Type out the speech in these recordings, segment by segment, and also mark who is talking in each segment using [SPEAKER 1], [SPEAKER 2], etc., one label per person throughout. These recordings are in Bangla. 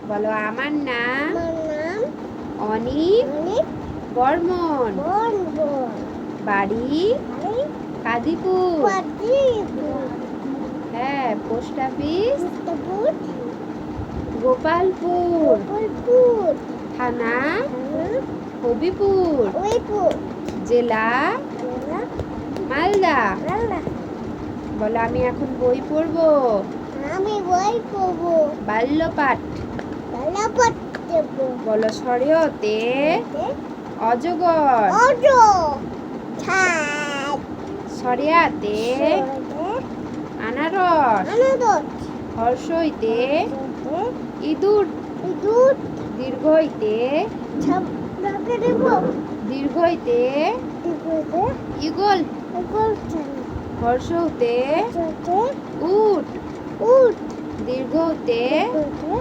[SPEAKER 1] বলো আমার নাম
[SPEAKER 2] আমার নাম
[SPEAKER 1] অনিক
[SPEAKER 2] অনিক
[SPEAKER 1] বর্মন।
[SPEAKER 2] বর্মন।
[SPEAKER 1] বাড়ি
[SPEAKER 2] বাড়ি
[SPEAKER 1] কাদিপুর।
[SPEAKER 2] কাদিপুর।
[SPEAKER 1] হ্যাঁ, পোস্ট অফিস
[SPEAKER 2] মুক্তাপুর
[SPEAKER 1] গোপালপুর।
[SPEAKER 2] গোপালপুর।
[SPEAKER 1] থানা
[SPEAKER 2] থানা
[SPEAKER 1] হবিপুর।
[SPEAKER 2] হবিপুর।
[SPEAKER 1] জেলা
[SPEAKER 2] জেলা
[SPEAKER 1] মালদা।
[SPEAKER 2] মালদা।
[SPEAKER 1] বলো আমি এখন বই পড়বো।
[SPEAKER 2] আমি বই পড়বো।
[SPEAKER 1] বাল্যপাঠ।
[SPEAKER 2] বাল্যপাঠ দেবো।
[SPEAKER 1] বলো সরেয়তে অজগর।
[SPEAKER 2] অজ ছাদ
[SPEAKER 1] সরিয়াতে আনারস।
[SPEAKER 2] আনারস।
[SPEAKER 1] হর্ষইতে ইঁদুর।
[SPEAKER 2] ইঁদুর।
[SPEAKER 1] দীর্ঘইতে
[SPEAKER 2] ছাপড়াকে দেবো।
[SPEAKER 1] দীর্ঘইতে
[SPEAKER 2] দিগতে
[SPEAKER 1] ইগল।
[SPEAKER 2] ইগল ছানা।
[SPEAKER 1] হর্ষউতে
[SPEAKER 2] চতে
[SPEAKER 1] উট।
[SPEAKER 2] উট।
[SPEAKER 1] দীর্ঘউতে
[SPEAKER 2] দিগতে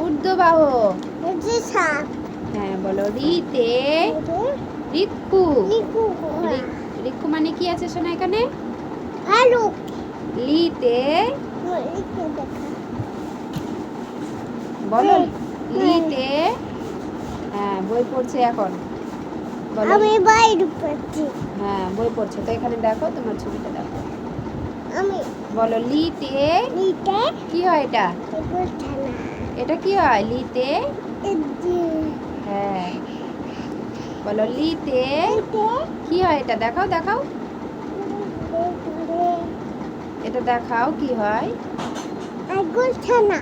[SPEAKER 1] ঊর্ধ্ববাহ।
[SPEAKER 2] এতে সাপ।
[SPEAKER 1] হ্যাঁ, বলো রিতে
[SPEAKER 2] এতে
[SPEAKER 1] রিক্কু।
[SPEAKER 2] লিকু ঘোড়া।
[SPEAKER 1] রিক্কু মানে কি আছে শোনা এখানে?
[SPEAKER 2] ভালুক।
[SPEAKER 1] লিতে
[SPEAKER 2] লিখে দেখা।
[SPEAKER 1] বলো লিতে। হ্যাঁ, বই পড়ছে এখন। বলো
[SPEAKER 2] আমি বাইরে পড়ছি।
[SPEAKER 1] হ্যাঁ, বই পড়ছে তো এখানে দেখো, তোমার ছবিটা দেখো।
[SPEAKER 2] আমি
[SPEAKER 1] বলো লিতে
[SPEAKER 2] লিতে
[SPEAKER 1] কি হয় এটা?
[SPEAKER 2] ইগল ছানা।
[SPEAKER 1] এটা কি হয় লিতে?
[SPEAKER 2] এতে
[SPEAKER 1] হ্যাঁ, বলো লিতে
[SPEAKER 2] এতে
[SPEAKER 1] কি হয় এটা? দেখাও দেখাও,
[SPEAKER 2] করে
[SPEAKER 1] এটা দেখাও কি হয়।
[SPEAKER 2] ইগল ছানা।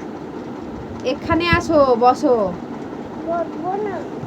[SPEAKER 1] এখানে আসো, বসো।
[SPEAKER 2] বলবো না।